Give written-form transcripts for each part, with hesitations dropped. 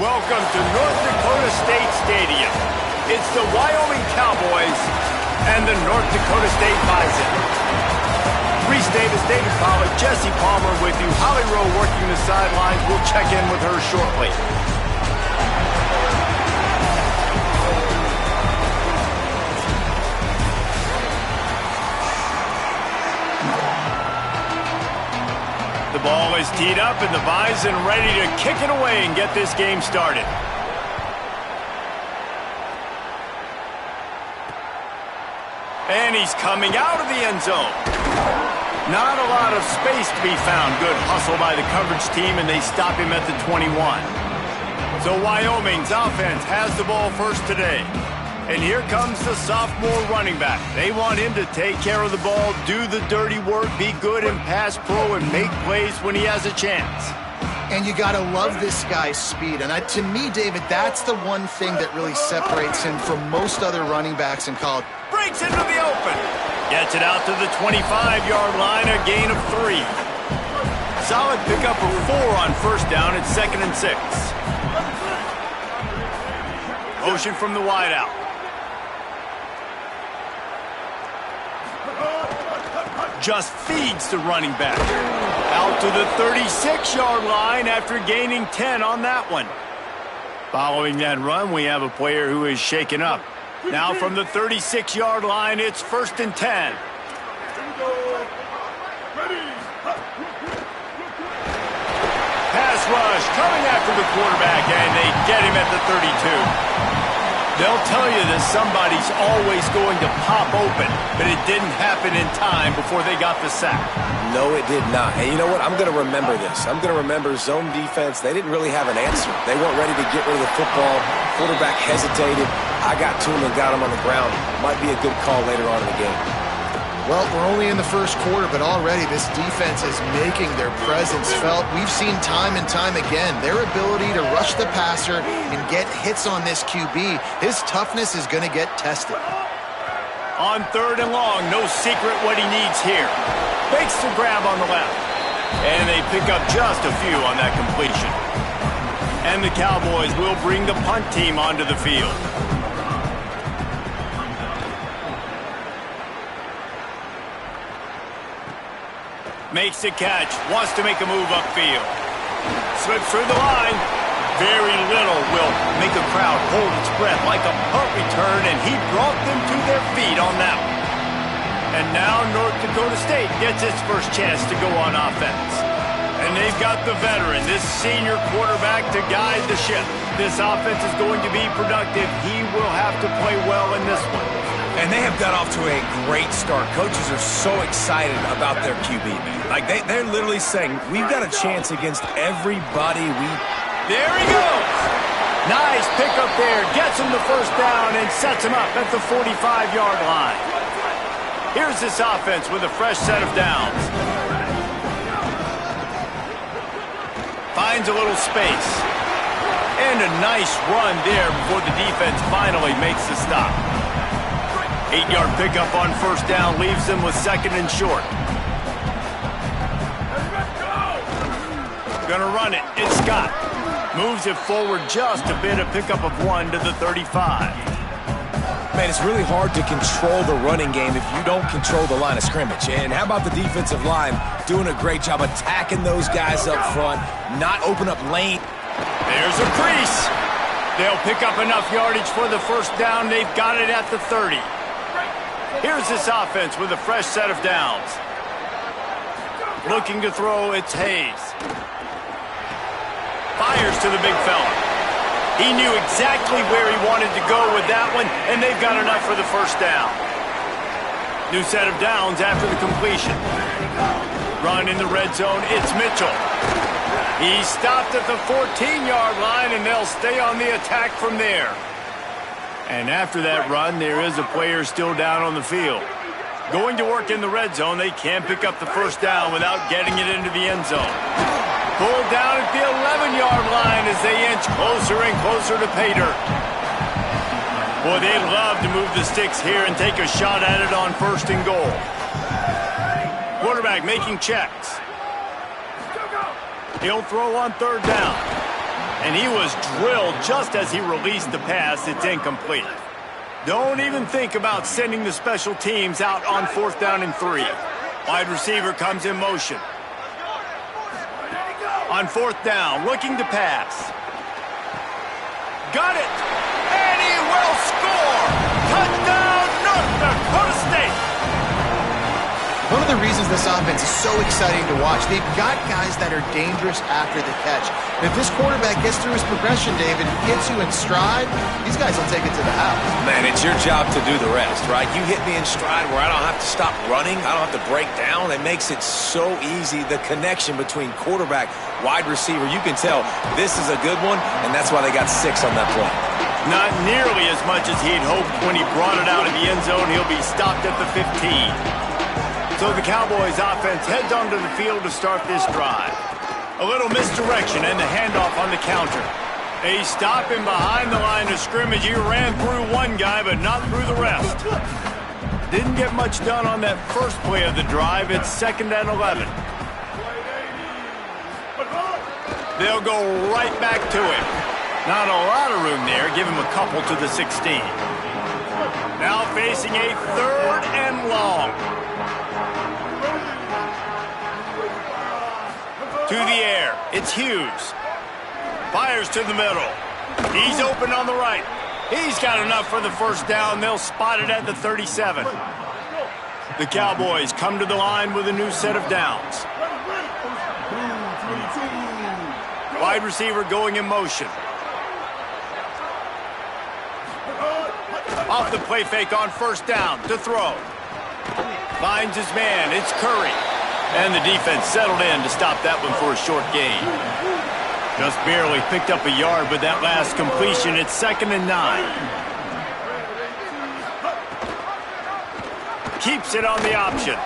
Welcome to North Dakota State Stadium. It's the Wyoming Cowboys and the North Dakota State Bison. Reese Davis, David Pollack, Jesse Palmer with you. Holly Rowe working the sidelines. We'll check in with her shortly. The ball is teed up and the Bison ready to kick it away and get this game started. And he's coming out of the end zone. Not a lot of space to be found. Good hustle by the coverage team, and they stop him at the 21. So Wyoming's offense has the ball first today. And here comes the sophomore running back. They want him to take care of the ball, do the dirty work, be good in pass pro, and make plays when he has a chance. And you got to love this guy's speed. And to me, David, that's the one thing that really separates him from most other running backs in college. Breaks into the open. Gets it out to the 25-yard line, a gain of 3. Solid pickup of 4 on first down. It's 2nd and 6. Motion from the wideout. Just feeds the running back. Out to the 36-yard line after gaining 10 on that one. Following that run, we have a player who is shaken up. Now from the 36-yard line, it's 1st and 10. Pass rush coming after the quarterback, and they get him at the 32. They'll tell you that somebody's always going to pop open, but it didn't happen in time before they got the sack. No, it did not. And you know what? I'm going to remember this. I'm going to remember zone defense. They didn't really have an answer. They weren't ready to get rid of the football. Quarterback hesitated. I got to him and got him on the ground. Might be a good call later on in the game. Well, we're only in the first quarter, but already this defense is making their presence felt. We've seen time and time again their ability to rush the passer and get hits on this QB. His toughness is going to get tested. On 3rd and long, no secret what he needs here. Fakes the grab on the left. And they pick up just a few on that completion. And the Cowboys will bring the punt team onto the field. Makes the catch, wants to make a move upfield. Slips through the line. Very little will make a crowd hold its breath like a punt return, and he brought them to their feet on that one. And now North Dakota State gets its first chance to go on offense. And they've got the veteran, this senior quarterback, to guide the ship. This offense is going to be productive. He will have to play well in this one. And they have got off to a great start. Coaches are so excited about their QB, man. Like, they're literally saying, we've got a chance against everybody we... There he goes! Nice pickup there. Gets him the first down and sets him up at the 45-yard line. Here's this offense with a fresh set of downs. Finds a little space. And a nice run there before the defense finally makes the stop. 8-yard pickup on first down leaves them with 2nd and short. Gonna run it. It's Scott. Moves it forward just a bit. A pickup of 1 to the 35. Man, it's really hard to control the running game if you don't control the line of scrimmage. And how about the defensive line doing a great job attacking those guys up front, not open up lane. There's a crease. They'll pick up enough yardage for the first down. They've got it at the 30. Here's this offense with a fresh set of downs. Looking to throw, it's Hayes. Fires to the big fella. He knew exactly where he wanted to go with that one, and they've got enough for the first down. New set of downs after the completion. Run in the red zone, it's Mitchell. He stopped at the 14-yard line, and they'll stay on the attack from there. And after that run, there is a player still down on the field. Going to work in the red zone, they can't pick up the first down without getting it into the end zone. Pulled down at the 11-yard line as they inch closer and closer to pay dirt. Boy, they'd love to move the sticks here and take a shot at it on 1st and goal. Quarterback making checks. He'll throw on 3rd down. And he was drilled just as he released the pass. It's incomplete. Don't even think about sending the special teams out on 4th down and 3. Wide receiver comes in motion. On 4th down, looking to pass. Got it! And he will score! Touchdown, North Dakota State! One of the reasons this offense is so exciting to watch, they've got guys that are dangerous after the catch. And if this quarterback gets through his progression, David, gets you in stride, these guys will take it to the house. Man, it's your job to do the rest, right? You hit me in stride where I don't have to stop running. I don't have to break down. It makes it so easy. The connection between quarterback, wide receiver, you can tell this is a good one, and that's why they got 6 on that play. Not nearly as much as he'd hoped when he brought it out of the end zone. He'll be stopped at the 15. So the Cowboys offense heads onto the field to start this drive. A little misdirection and the handoff on the counter. A stop in behind the line of scrimmage. He ran through one guy, but not through the rest. Didn't get much done on that first play of the drive. It's 2nd and 11. They'll go right back to him. Not a lot of room there. Give him a couple to the 16. Now facing a 3rd and long. To the air, it's Hughes. Fires to the middle. He's open on the right. He's got enough for the 1st down. They'll spot it at the 37. The Cowboys come to the line with a new set of downs. Wide receiver going in motion. Off the play fake on 1st down to throw. Finds his man. It's Curry. And the defense settled in to stop that one for a short gain. Just barely picked up a yard with that last completion. It's 2nd and 9. Keeps it on the option.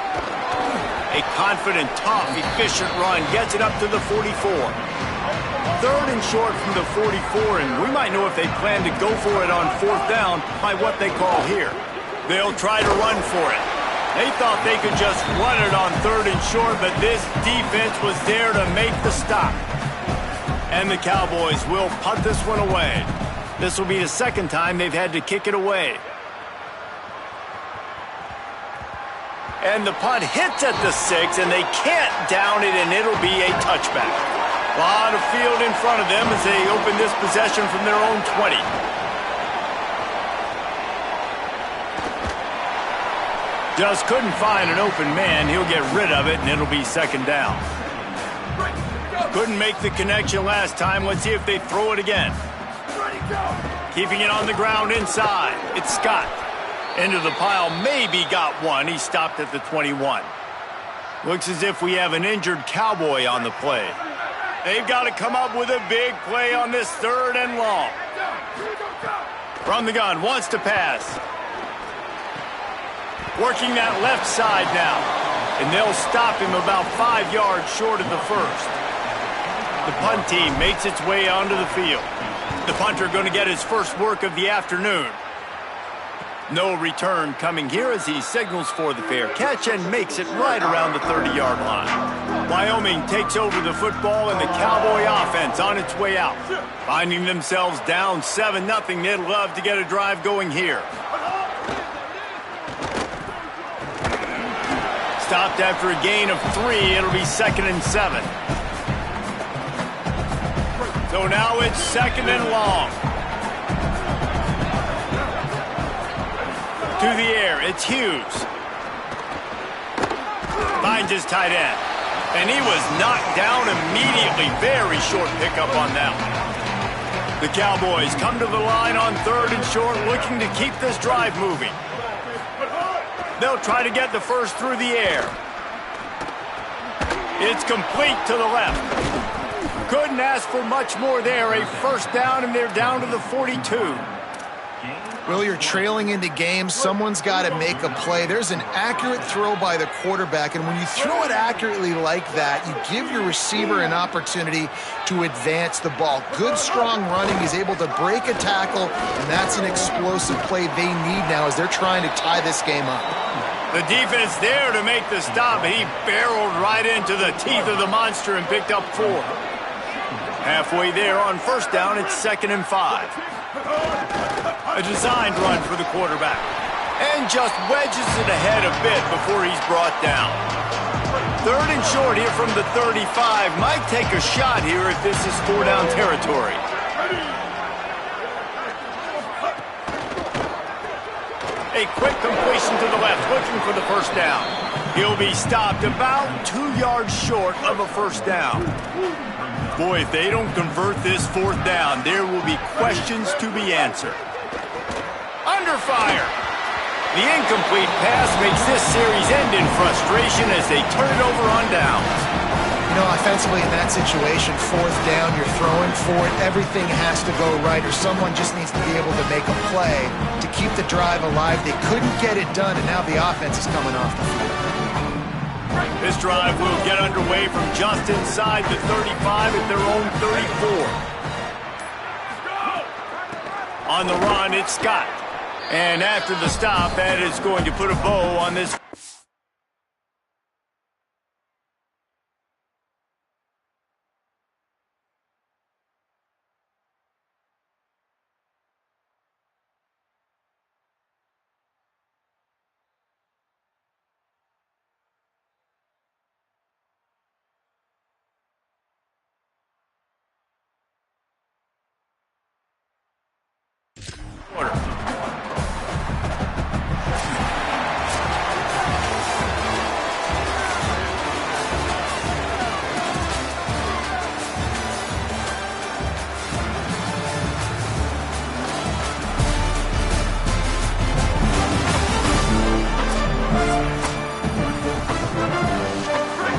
A confident, tough, efficient run gets it up to the 44. 3rd and short from the 44, and we might know if they plan to go for it on 4th down by what they call here. They'll try to run for it. They thought they could just run it on 3rd and short, but this defense was there to make the stop. And the Cowboys will punt this one away. This will be the 2nd time they've had to kick it away. And the punt hits at the 6, and they can't down it, and it'll be a touchback. A lot of field in front of them as they open this possession from their own 20. Just couldn't find an open man. He'll get rid of it, and it'll be 2nd down. Couldn't make the connection last time. Let's see if they throw it again. Keeping it on the ground inside. It's Scott. Into the pile. Maybe got one. He stopped at the 21. Looks as if we have an injured Cowboy on the play. They've got to come up with a big play on this 3rd and long. From the gun. Wants to pass. Working that left side now. And they'll stop him about 5 yards short of the 1st. The punt team makes its way onto the field. The punter going to get his first work of the afternoon. No return coming here as he signals for the fair catch and makes it right around the 30-yard line. Wyoming takes over the football and the Cowboy offense on its way out. Finding themselves down 7-0, they'd love to get a drive going here. Stopped after a gain of 3. It'll be 2nd and 7. So now it's 2nd and long. To the air, it's Hughes. Finds his tight end. And he was knocked down immediately. Very short pickup on that one. The Cowboys come to the line on 3rd and short, looking to keep this drive moving. They'll try to get the 1st through the air. It's complete to the left. Couldn't ask for much more there. A 1st down, and they're down to the 42. Well, you're trailing into games. Someone's got to make a play. There's an accurate throw by the quarterback, and when you throw it accurately like that, you give your receiver an opportunity to advance the ball. Good, strong running. He's able to break a tackle, and that's an explosive play they need now as they're trying to tie this game up. The defense there to make the stop. He barreled right into the teeth of the monster and picked up 4. Halfway there on first down, it's 2nd and 5. A designed run for the quarterback. And just wedges it ahead a bit before he's brought down. 3rd and short here from the 35. Might take a shot here if this is 4-down territory. A quick completion to the left, looking for the first down. He'll be stopped about 2 yards short of a first down. Boy, if they don't convert this 4th down, there will be questions to be answered. Under fire. The incomplete pass makes this series end in frustration as they turn it over on downs. You know, offensively in that situation, 4th down, you're throwing for it. Everything has to go right, or someone just needs to be able to make a play to keep the drive alive. They couldn't get it done, and now the offense is coming off the field. This drive will get underway from just inside the 35 at their own 34. On the run, it's Scott. And after the stop, that is going to put a bow on this.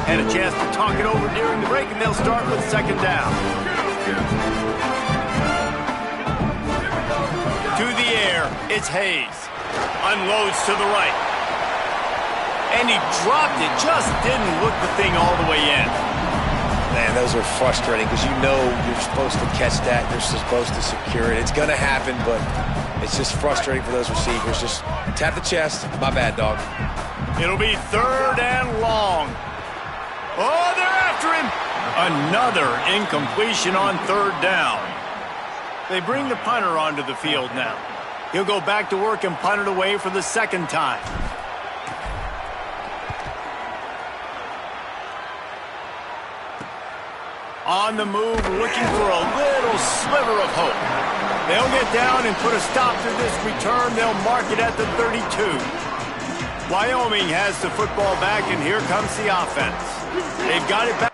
Had a chance to talk it over during the break, and they'll start with 2nd down. To the air, it's Hayes. Unloads to the right. And he dropped it, just didn't look the thing all the way in. Man, those are frustrating because you know you're supposed to catch that. You're supposed to secure it. It's going to happen, but it's just frustrating for those receivers. Just tap the chest. My bad, dog. It'll be 3rd and long. Oh, they're after him. Another incompletion on 3rd down. They bring the punter onto the field now. He'll go back to work and punt it away for the 2nd time. On the move, looking for a little sliver of hope. They'll get down and put a stop to this return. They'll mark it at the 32. Wyoming has the football back, and here comes the offense. They've got it back.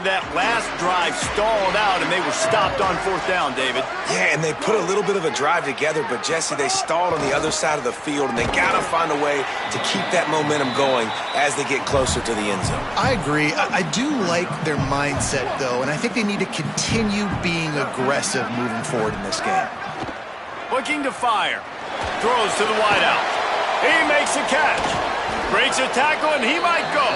That last drive stalled out, and they were stopped on 4th down, David. Yeah, and they put a little bit of a drive together, but, Jesse, they stalled on the other side of the field, and they got to find a way to keep that momentum going as they get closer to the end zone. I agree. I do like their mindset, though, and I think they need to continue being aggressive moving forward in this game. Looking to fire. Throws to the wideout. He makes a catch. Breaks a tackle, and he might go.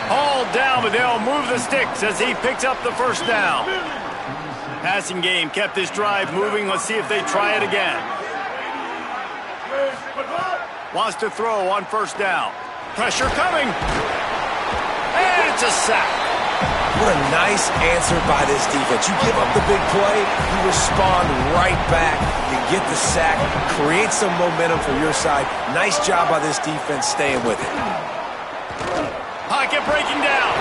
Hauled down, but they'll move the sticks as he picks up the first down. Passing game kept this drive moving. Let's see if they try it again. Wants to throw on 1st down. Pressure coming. And it's a sack. What a nice answer by this defense. You give up the big play, you respond right back. You get the sack, create some momentum for your side. Nice job by this defense staying with it. Pocket breaking down.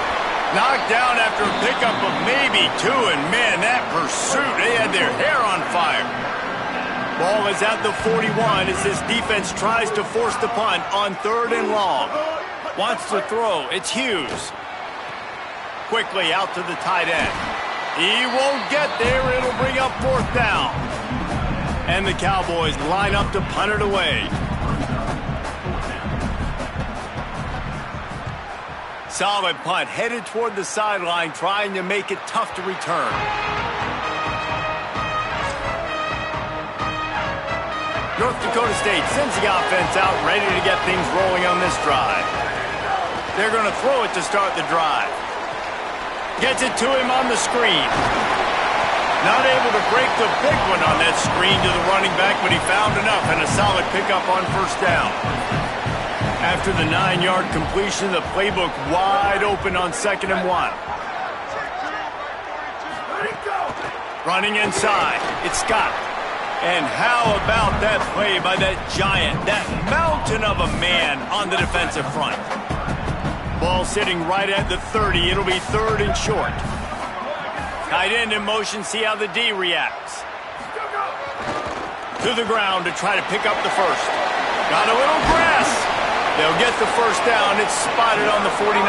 Knocked down after a pickup of maybe 2, and man, that pursuit, they had their hair on fire. Ball is at the 41 as this defense tries to force the punt on 3rd and long. Wants to throw. It's Hughes. Quickly out to the tight end. He won't get there. It'll bring up 4th down. And the Cowboys line up to punt it away. Solid punt, headed toward the sideline, trying to make it tough to return. North Dakota State sends the offense out, ready to get things rolling on this drive. They're going to throw it to start the drive. Gets it to him on the screen. Not able to break the big one on that screen to the running back, but he found enough and a solid pickup on 1st down. After the 9-yard completion, the playbook wide open on 2nd and 1. Running inside, it's Scott. And how about that play by that giant, that mountain of a man on the defensive front? Ball sitting right at the 30. It'll be 3rd and short. Tight end in motion, see how the D reacts. To the ground to try to pick up the first. Got a little grass. They'll get the 1st down. It's spotted on the 49.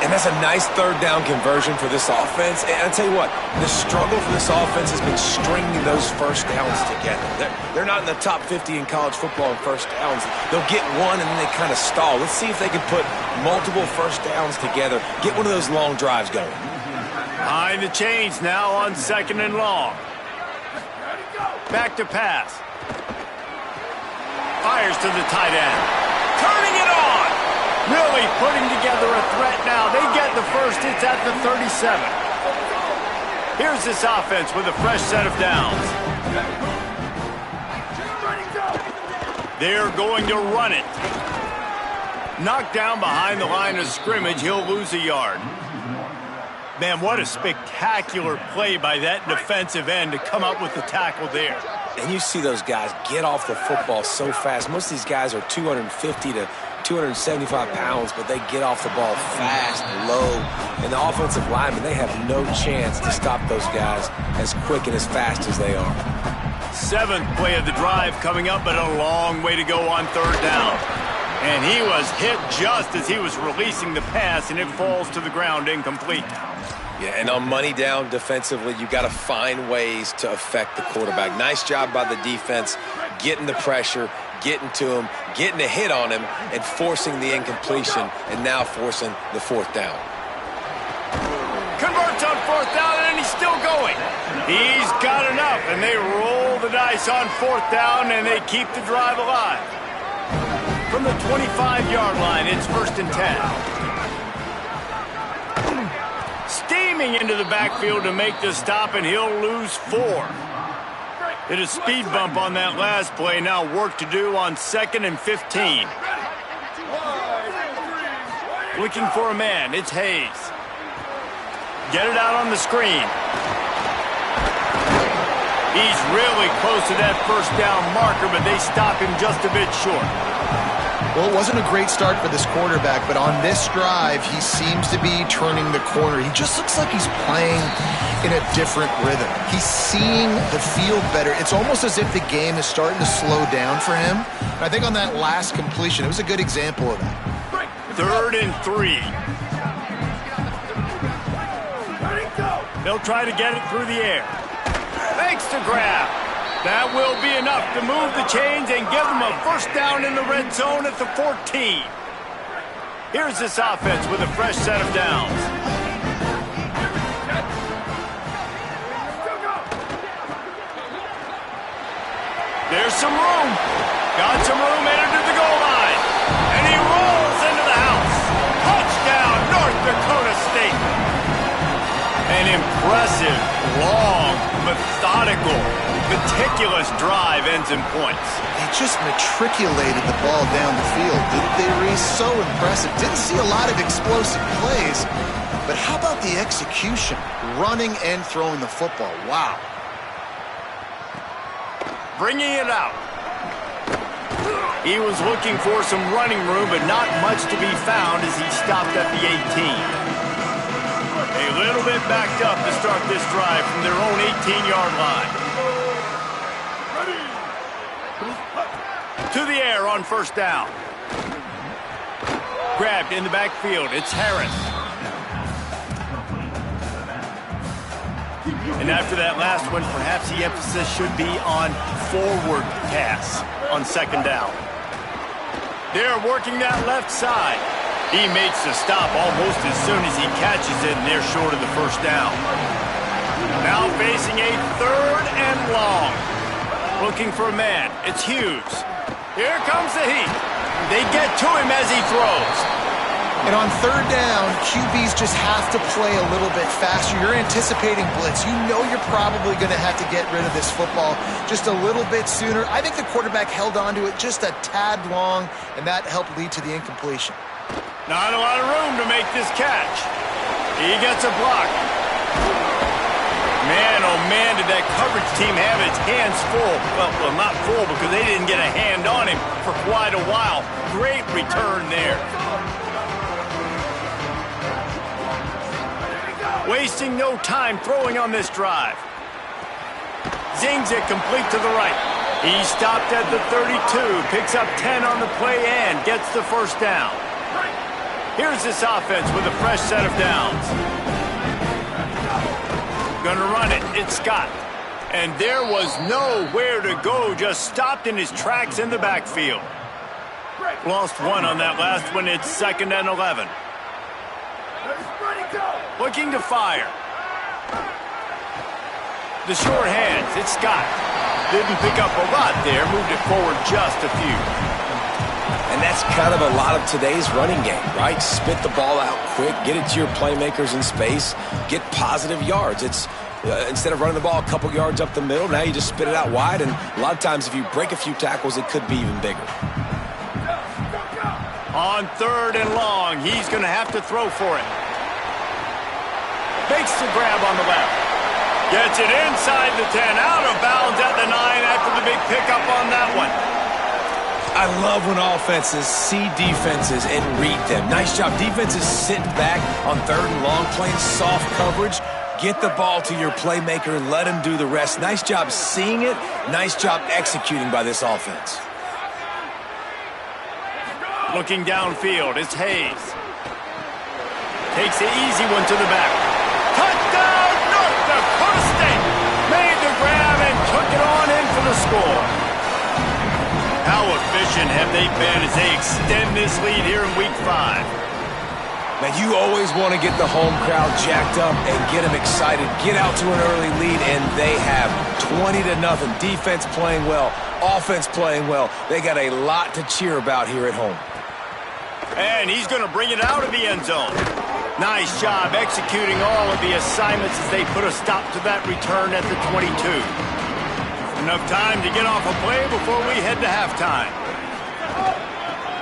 And that's a nice 3rd down conversion for this offense. And I'll tell you what, the struggle for this offense has been stringing those 1st downs together. They're not in the top 50 in college football in 1st downs. They'll get one and then they kind of stall. Let's see if they can put multiple 1st downs together. Get one of those long drives going. Behind the chains now on 2nd and long. Back to pass. Fires to the tight end. Turning it on. Really putting together a threat now. They get the first. It's at the 37. Here's this offense with a fresh set of downs. They're going to run it. Knocked down behind the line of scrimmage. He'll lose a yard. Man, what a spectacular play by that defensive end to come up with the tackle there. And you see those guys get off the football so fast. Most of these guys are 250 to 275 pounds, but they get off the ball fast, low. And the offensive linemen, they have no chance to stop those guys as quick and as fast as they are. 7th play of the drive coming up, but a long way to go on 3rd down. And he was hit just as he was releasing the pass, and it falls to the ground incomplete. Yeah, and on money down defensively, you got to find ways to affect the quarterback. Nice job by the defense, getting the pressure, getting to him, getting a hit on him, and forcing the incompletion, and now forcing the 4th down. Converts on 4th down, and he's still going. He's got enough, and they roll the dice on 4th down, and they keep the drive alive. From the 25-yard line, it's 1st and 10. Steaming into the backfield to make the stop, and he'll lose 4. Hit a speed bump on that last play. Now work to do on 2nd and 15. Looking for a man. It's Hayes. Get it out on the screen. He's really close to that 1st down marker, but they stop him just a bit short. Well, it wasn't a great start for this quarterback, but on this drive, he seems to be turning the corner. He just looks like he's playing in a different rhythm. He's seeing the field better. It's almost as if the game is starting to slow down for him. And I think on that last completion, it was a good example of that. 3rd and 3. They'll try to get it through the air. Makes the grab. That will be enough to move the chains and give them a 1st down in the red zone at the 14. Here's this offense with a fresh set of downs. There's some room. Got some room headed to the goal line. And he rolls into the house. Touchdown, North Dakota State. An impressive, long, methodical, meticulous drive ends in points. They just matriculated the ball down the field. They were so impressive. Didn't see a lot of explosive plays, but how about the execution? Running and throwing the football. Wow. Bringing it out. He was looking for some running room, but not much to be found as he stopped at the 18. A little bit backed up to start this drive from their own 18-yard line. To the air on first down. Grabbed in the backfield. It's Harris. And after that last one, perhaps the emphasis should be on forward pass on second down. They're working that left side. He makes the stop almost as soon as he catches it, and they're short of the first down. Now facing a third and long. Looking for a man. It's Hughes. Here comes the heat. They get to him as he throws. And on third down, QBs just have to play a little bit faster. You're anticipating blitz. You know you're probably going to have to get rid of this football just a little bit sooner. I think the quarterback held on to it just a tad long, and that helped lead to the incompletion. Not a lot of room to make this catch. He gets a block. Man, oh man, did that coverage team have its hands full. Well, not full because they didn't get a hand on him for quite a while. Great return there. Wasting no time throwing on this drive. Zings it complete to the right. He stopped at the 32, picks up 10 on the play and gets the first down. Here's this offense with a fresh set of downs. Gonna run it. It's Scott. And there was nowhere to go, just stopped in his tracks in the backfield. Lost one on that last one. It's 2nd and 11. Looking to fire. The short hands. It's Scott. Didn't pick up a lot there. Moved it forward just a few. And that's kind of a lot of today's running game, right? Spit the ball out quick, get it to your playmakers in space, get positive yards. It's instead of running the ball a couple yards up the middle, now you just spit it out wide, and a lot of times if you break a few tackles, it could be even bigger. On 3rd and long, he's going to have to throw for it. Makes the grab on the left. Gets it inside the 10, out of bounds at the 9 after the big pickup on that one. I love when offenses see defenses and read them. Nice job. Defenses sitting back on 3rd and long, playing soft coverage. Get the ball to your playmaker and let him do the rest. Nice job seeing it. Nice job executing by this offense. Looking downfield, it's Hayes. Takes the easy one to the back. Touchdown, North Dakota State! Made the grab and took it on in for the score. How efficient have they been as they extend this lead here in Week 5? Now, you always want to get the home crowd jacked up and get them excited. Get out to an early lead, and they have 20-0. Defense playing well, offense playing well. They got a lot to cheer about here at home. And he's going to bring it out of the end zone. Nice job executing all of the assignments as they put a stop to that return at the 22. Enough time to get off a play before we head to halftime.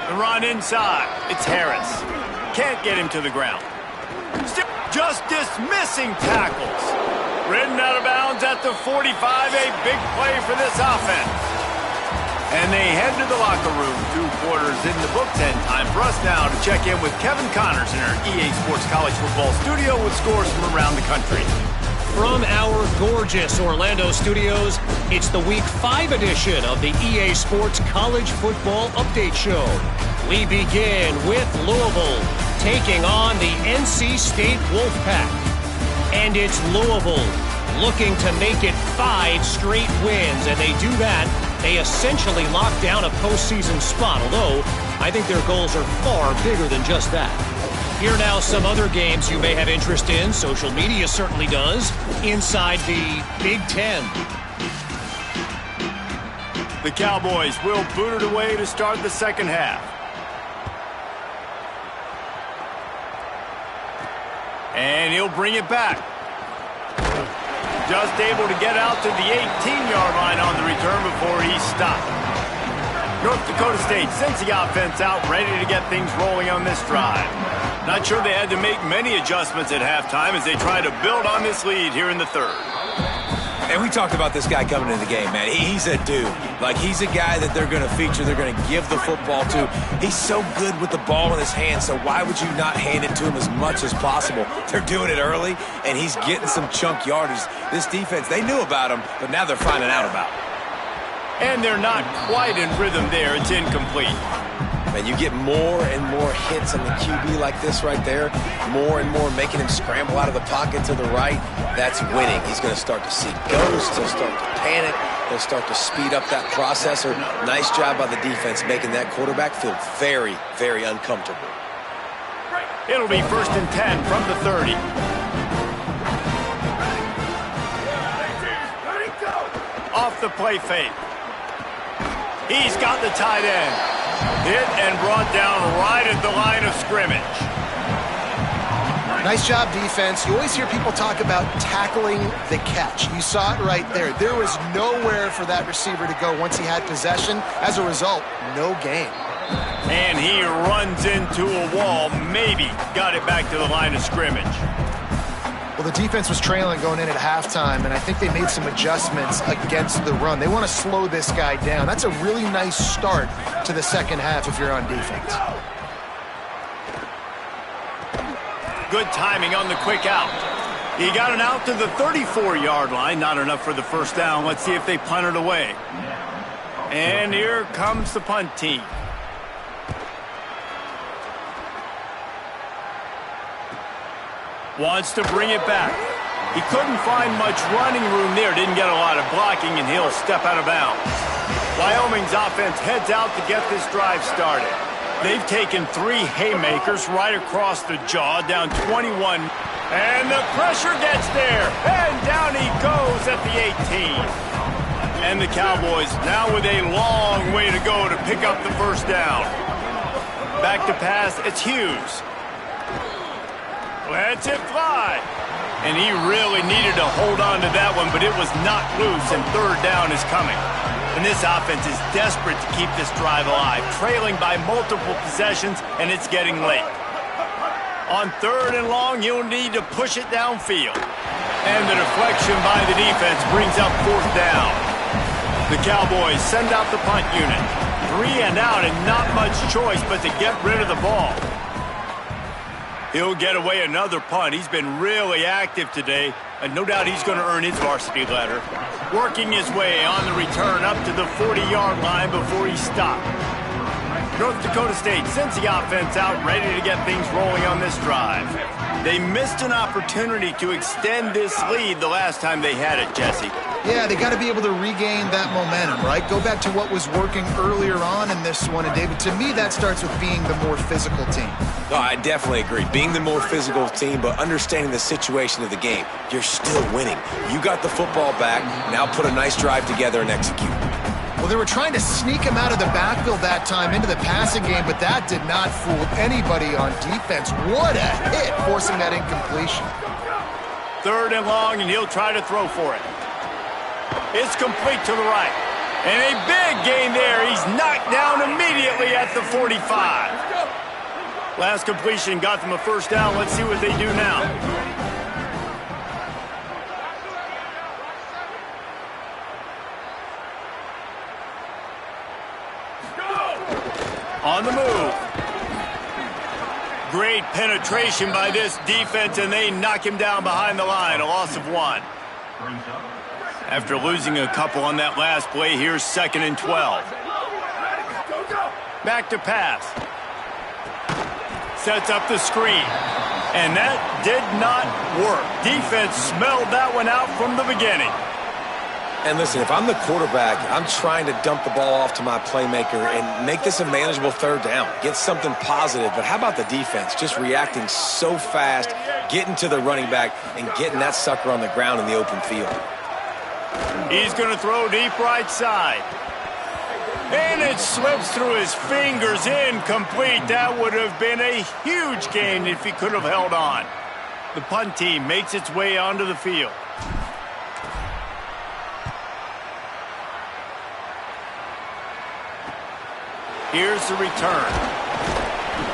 The run inside. It's Harris. Can't get him to the ground. Still just dismissing tackles. Ridden out of bounds at the 45. A big play for this offense. And they head to the locker room. 2 quarters in the books, and time for us now to check in with Kevin Connors in our EA Sports College Football studio with scores from around the country. From our gorgeous Orlando studios, it's the Week 5 edition of the EA Sports College Football Update Show. We begin with Louisville taking on the NC State Wolfpack. And it's Louisville looking to make it 5 straight wins, and they do that. They essentially lock down a postseason spot, although I think their goals are far bigger than just that. Here now some other games you may have interest in. Social media certainly does. Inside the Big Ten. The Cowboys will boot it away to start the second half. And he'll bring it back. Just able to get out to the 18-yard line on the return before he stopped. North Dakota State sends the offense out, ready to get things rolling on this drive. Not sure they had to make many adjustments at halftime as they try to build on this lead here in the third. And we talked about this guy coming into the game, man. He's a dude. Like, he's a guy that they're going to feature, they're going to give the football to. He's so good with the ball in his hand, so why would you not hand it to him as much as possible? They're doing it early, and he's getting some chunk yardage. This defense, they knew about him, but now they're finding out about him. And they're not quite in rhythm there. It's incomplete. Man, you get more and more hits on the QB like this right there, more and more making him scramble out of the pocket to the right. That's winning. He's going to start to see ghosts. He'll start to panic. He'll start to speed up that processor. Nice job by the defense making that quarterback feel very, very uncomfortable. It'll be 1st and 10 from the 30. Off the play fake. He's got the tight end. Hit and brought down right at the line of scrimmage. Nice job, defense. You always hear people talk about tackling the catch. You saw it right there. There was nowhere for that receiver to go once he had possession. As a result, no gain. And he runs into a wall. Maybe got it back to the line of scrimmage. Well, the defense was trailing going in at halftime, and I think they made some adjustments against the run. They want to slow this guy down. That's a really nice start to the second half if you're on defense. Good timing on the quick out. He got it out to the 34-yard line. Not enough for the first down. Let's see if they punt it away. And here comes the punt team. Wants to bring it back. He couldn't find much running room there. Didn't get a lot of blocking, and he'll step out of bounds. Wyoming's offense heads out to get this drive started. They've taken 3 haymakers right across the jaw, down 21. And the pressure gets there. And down he goes at the 18. And the Cowboys now with a long way to go to pick up the first down. Back to pass, it's Hughes. Lets it fly. And he really needed to hold on to that one, but it was knocked loose, and third down is coming. And this offense is desperate to keep this drive alive, trailing by multiple possessions, and it's getting late. On 3rd and long, you'll need to push it downfield. And the deflection by the defense brings up 4th down. The Cowboys send out the punt unit. 3 and out, and not much choice but to get rid of the ball. He'll get away another punt. He's been really active today, and no doubt he's going to earn his varsity letter. Working his way on the return up to the 40-yard line before he stopped. North Dakota State sends the offense out, ready to get things rolling on this drive. They missed an opportunity to extend this lead the last time they had it, Jesse. Yeah, they got to be able to regain that momentum, right? Go back to what was working earlier on in this one. And, David, to me, that starts with being the more physical team. Oh, I definitely agree. Being the more physical team, but understanding the situation of the game. You're still winning. You got the football back. Now put a nice drive together and execute. Well, they were trying to sneak him out of the backfield that time into the passing game, but that did not fool anybody on defense. What a hit, forcing that incompletion. 3rd and long, and he'll try to throw for it. It's complete to the right. And a big gain there. He's knocked down immediately at the 45. Last completion got them a first down. Let's see what they do now. On the move. Great penetration by this defense, and they knock him down behind the line. A loss of 1. After losing a couple on that last play, here's 2nd and 12. Back to pass. Sets up the screen. And that did not work. Defense smelled that one out from the beginning. And listen, if I'm the quarterback, I'm trying to dump the ball off to my playmaker and make this a manageable 3rd down. Get something positive. But how about the defense? Just reacting so fast, getting to the running back, and getting that sucker on the ground in the open field. He's going to throw deep right side. And it slips through his fingers, incomplete. That would have been a huge gain if he could have held on. The punt team makes its way onto the field. Here's the return.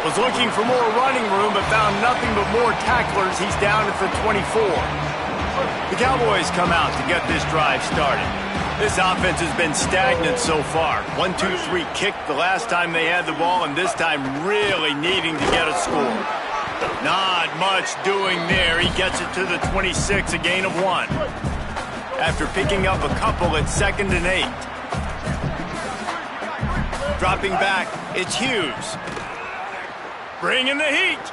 Was looking for more running room, but found nothing but more tacklers. He's down at the 24. The Cowboys come out to get this drive started. This offense has been stagnant so far. 1-2-3 kick the last time they had the ball, and this time really needing to get a score. Not much doing there. He gets it to the 26, a gain of 1. After picking up a couple at 2nd and 8. Dropping back, it's Hughes. Bringing the heat.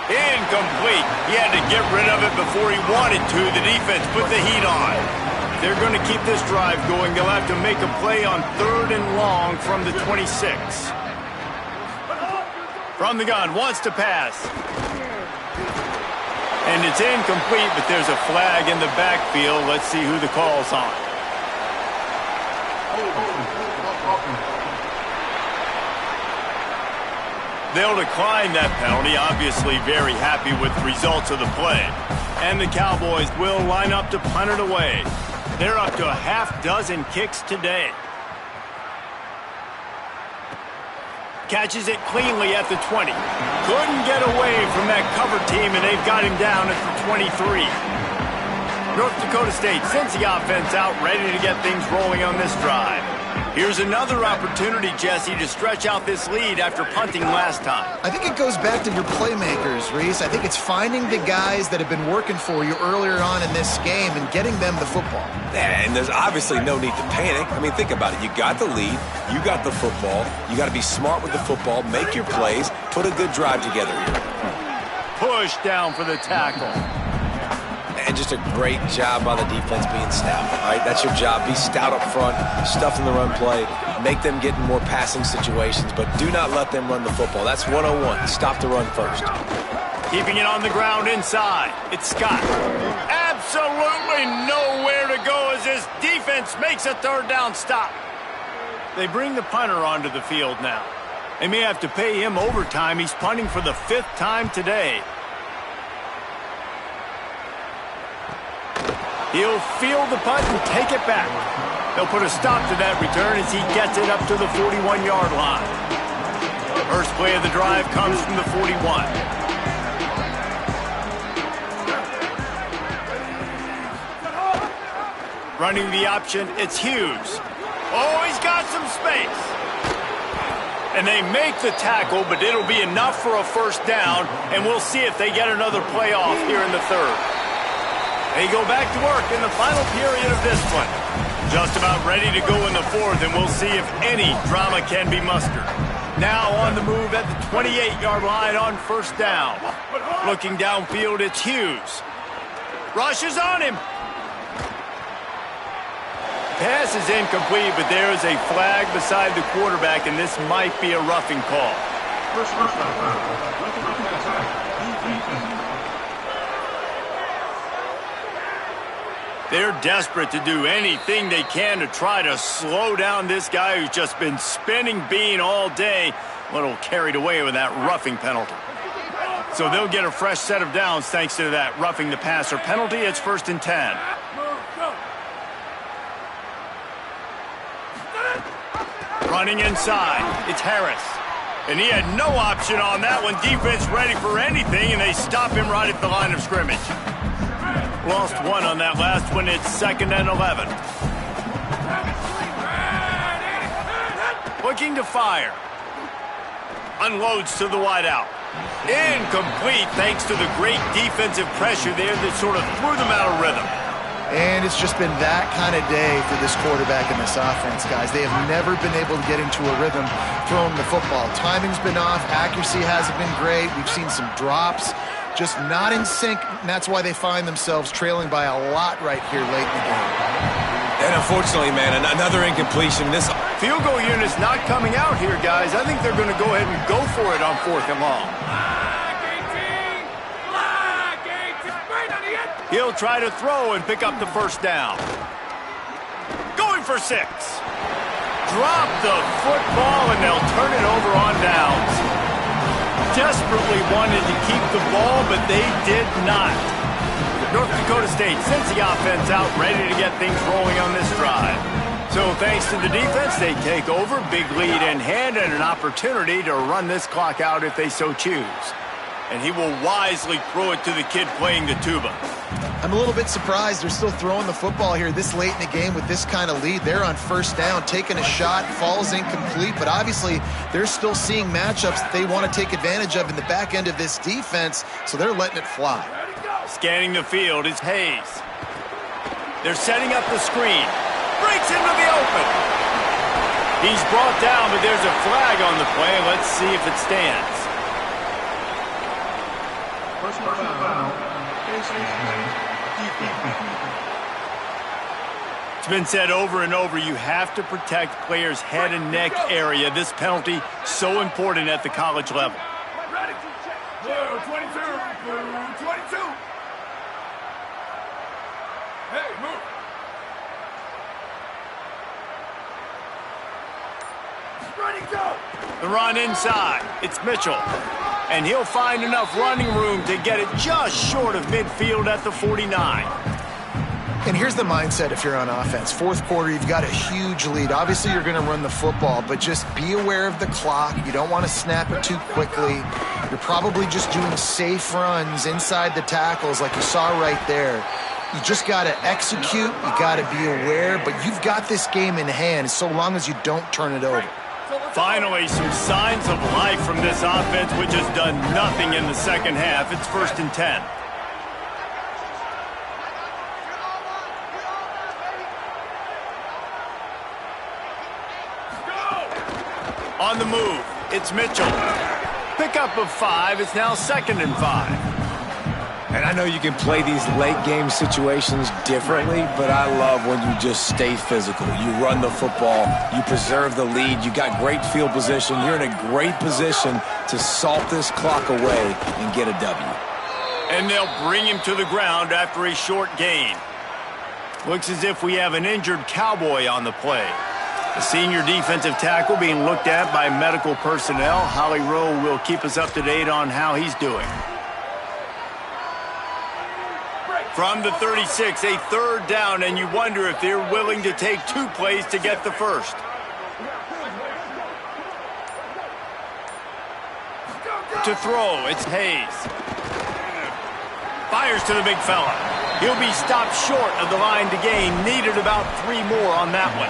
Incomplete. He had to get rid of it before he wanted to. The defense put the heat on. They're going to keep this drive going. They'll have to make a play on 3rd and long from the 26. From the gun, wants to pass. And it's incomplete, but there's a flag in the backfield. Let's see who the call's on. They'll decline that penalty, obviously very happy with the results of the play. And the Cowboys will line up to punt it away. They're up to a half dozen kicks today. Catches it cleanly at the 20. Couldn't get away from that cover team, and they've got him down at the 23. North Dakota State sends the offense out, ready to get things rolling on this drive. Here's another opportunity, Jesse, to stretch out this lead after punting last time. I think it goes back to your playmakers, Reese. I think it's finding the guys that have been working for you earlier on in this game and getting them the football. And there's obviously no need to panic. I mean, think about it. You got the lead. You got the football. You got to be smart with the football, make your plays, put a good drive together here. Push down for the tackle. And just a great job by the defense being stout. All right, that's your job. Be stout up front, stuff in the run play, make them get in more passing situations, but do not let them run the football. That's 101. Stop the run first. Keeping it on the ground inside. It's Scott. Absolutely nowhere to go as this defense makes a 3rd down stop. They bring the punter onto the field now. They may have to pay him overtime. He's punting for the 5th time today. He'll field the punt and take it back. They'll put a stop to that return as he gets it up to the 41-yard line. First play of the drive comes from the 41. Running the option, it's Hughes. Oh, he's got some space. And they make the tackle, but it'll be enough for a 1st down, and we'll see if they get another play off here in the 3rd. They go back to work in the final period of this one. Just about ready to go in the 4th, and we'll see if any drama can be mustered. Now on the move at the 28-yard line on 1st down. Looking downfield, it's Hughes. Rushes on him. Pass is incomplete, but there is a flag beside the quarterback, and this might be a roughing call. They're desperate to do anything they can to try to slow down this guy who's just been spinning bean all day. A little carried away with that roughing penalty. So they'll get a fresh set of downs thanks to that roughing the passer penalty. It's 1st and 10. Running inside, it's Harris. And he had no option on that one. Defense ready for anything, and they stop him right at the line of scrimmage. Lost 1 on that last one. It's 2nd and 11. Looking to fire. Unloads to the wideout. Incomplete thanks to the great defensive pressure there that sort of threw them out of rhythm. And it's just been that kind of day for this quarterback and this offense, guys. They have never been able to get into a rhythm throwing the football. Timing's been off. Accuracy hasn't been great. We've seen some drops. Just not in sync, and that's why they find themselves trailing by a lot right here late in the game. And unfortunately, man, another incompletion. This field goal unit's not coming out here, guys. I think they're going to go ahead and go for it on 4th and long. He'll try to throw and pick up the 1st down. Going for 6. Drop the football, and they'll turn it over on downs. Desperately wanted to keep the ball, but they did not. North Dakota State sends the offense out, ready to get things rolling on this drive. So thanks to the defense, they take over, big lead in hand, and an opportunity to run this clock out if they so choose. And he will wisely throw it to the kid playing the tuba. I'm a little bit surprised they're still throwing the football here this late in the game with this kind of lead. They're on first down, taking a shot, falls incomplete, but obviously they're still seeing matchups that they want to take advantage of in the back end of this defense, so they're letting it fly. Scanning the field is Hayes. They're setting up the screen. Breaks into the open. He's brought down, but there's a flag on the play. Let's see if it stands. Personal foul. It's been said over and over, you have to protect players' head and neck area. This penalty, so important at the college level. Ready? Blue 22. Blue 22. Hey, move. Ready, go. The run inside. It's Mitchell. And he'll find enough running room to get it just short of midfield at the 49. And here's the mindset if you're on offense. Fourth quarter, you've got a huge lead. Obviously, you're going to run the football, but just be aware of the clock. You don't want to snap it too quickly. You're probably just doing safe runs inside the tackles like you saw right there. You just got to execute. You got to be aware, but you've got this game in hand so long as you don't turn it over. Finally, some signs of life from this offense, which has done nothing in the second half. It's 1st and 10. On the move, it's Mitchell. Pickup of 5. It's now 2nd and 5. And I know you can play these late-game situations differently, but I love when you just stay physical. You run the football, you preserve the lead, you got great field position, you're in a great position to salt this clock away and get a W. And they'll bring him to the ground after a short gain. Looks as if we have an injured Cowboy on the play. The senior defensive tackle being looked at by medical personnel. Holly Rowe will keep us up to date on how he's doing. From the 36, a 3rd down, and you wonder if they're willing to take 2 plays to get the first. To throw, it's Hayes. Fires to the big fella. He'll be stopped short of the line to gain. Needed about 3 more on that one.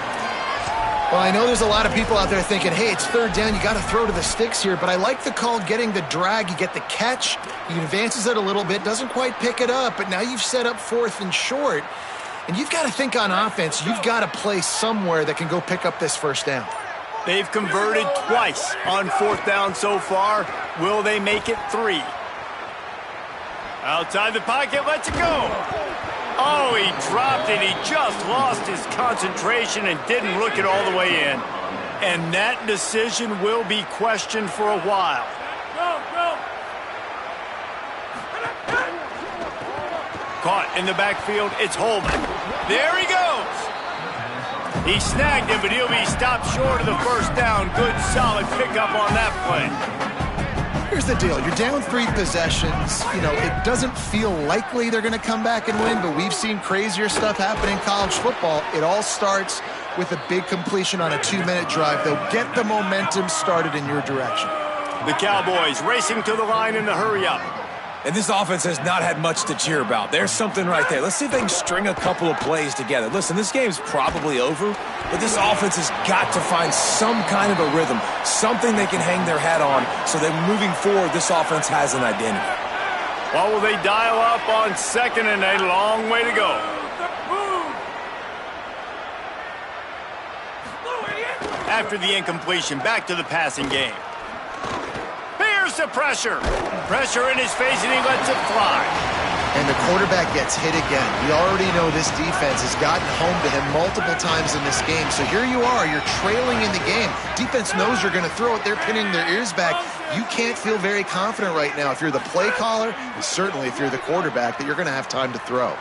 Well, I know there's a lot of people out there thinking, hey, it's 3rd down, you got to throw to the sticks here, but I like the call getting the drag. You get the catch, he advances it a little bit, doesn't quite pick it up, but now you've set up 4th and short, and you've got to think on offense, you've got to play somewhere that can go pick up this 1st down. They've converted twice on 4th down so far. Will they make it 3? Outside the pocket, lets it go. Oh, he dropped it. He just lost his concentration and didn't look it all the way in. And that decision will be questioned for a while. Caught in the backfield, it's Holman. There he goes. He snagged him, but he'll be stopped short of the 1st down. Good, solid pickup on that play. Here's the deal. You're down 3 possessions. You know, it doesn't feel likely they're going to come back and win, but we've seen crazier stuff happen in college football. It all starts with a big completion on a 2-minute drive. They'll get the momentum started in your direction. The Cowboys racing to the line in the hurry-up. And this offense has not had much to cheer about. There's something right there. Let's see if they can string a couple of plays together. Listen, this game's probably over, but this offense has got to find some kind of a rhythm, something they can hang their hat on so that moving forward, this offense has an identity. Well, will they dial up on 2nd and a long way to go? After the incompletion, back to the passing game. Here's the pressure. Pressure in his face, and he lets it fly. And the quarterback gets hit again. We already know this defense has gotten home to him multiple times in this game. So here you are, you're trailing in the game. Defense knows you're going to throw it. They're pinning their ears back. You can't feel very confident right now if you're the play caller, and certainly if you're the quarterback, that you're going to have time to throw.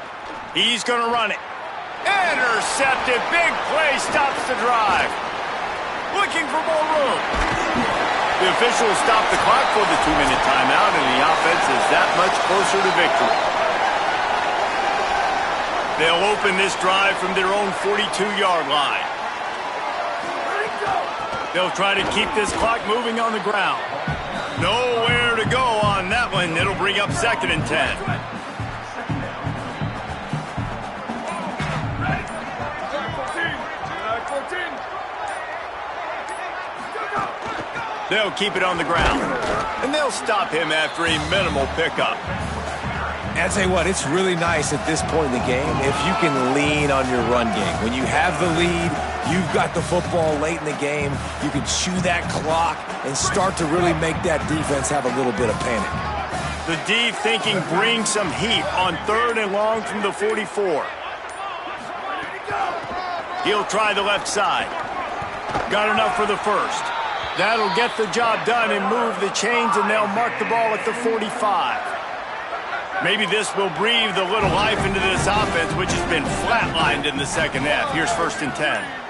He's going to run it. Intercepted. Big play stops the drive. Looking for more room. The officials stop the clock for the 2-minute timeout, and the offense is that much closer to victory. They'll open this drive from their own 42-yard line. They'll try to keep this clock moving on the ground. Nowhere to go on that one. It'll bring up 2nd and 10. They'll keep it on the ground. And they'll stop him after a minimal pickup. I tell you what, it's really nice at this point in the game if you can lean on your run game. When you have the lead, you've got the football late in the game, you can chew that clock and start to really make that defense have a little bit of panic. The D thinking brings some heat on 3rd and long from the 44. He'll try the left side. Got enough for the first. That'll get the job done and move the chains, and they'll mark the ball at the 45. Maybe this will breathe a little life into this offense, which has been flatlined in the 2nd half. Here's 1st and 10.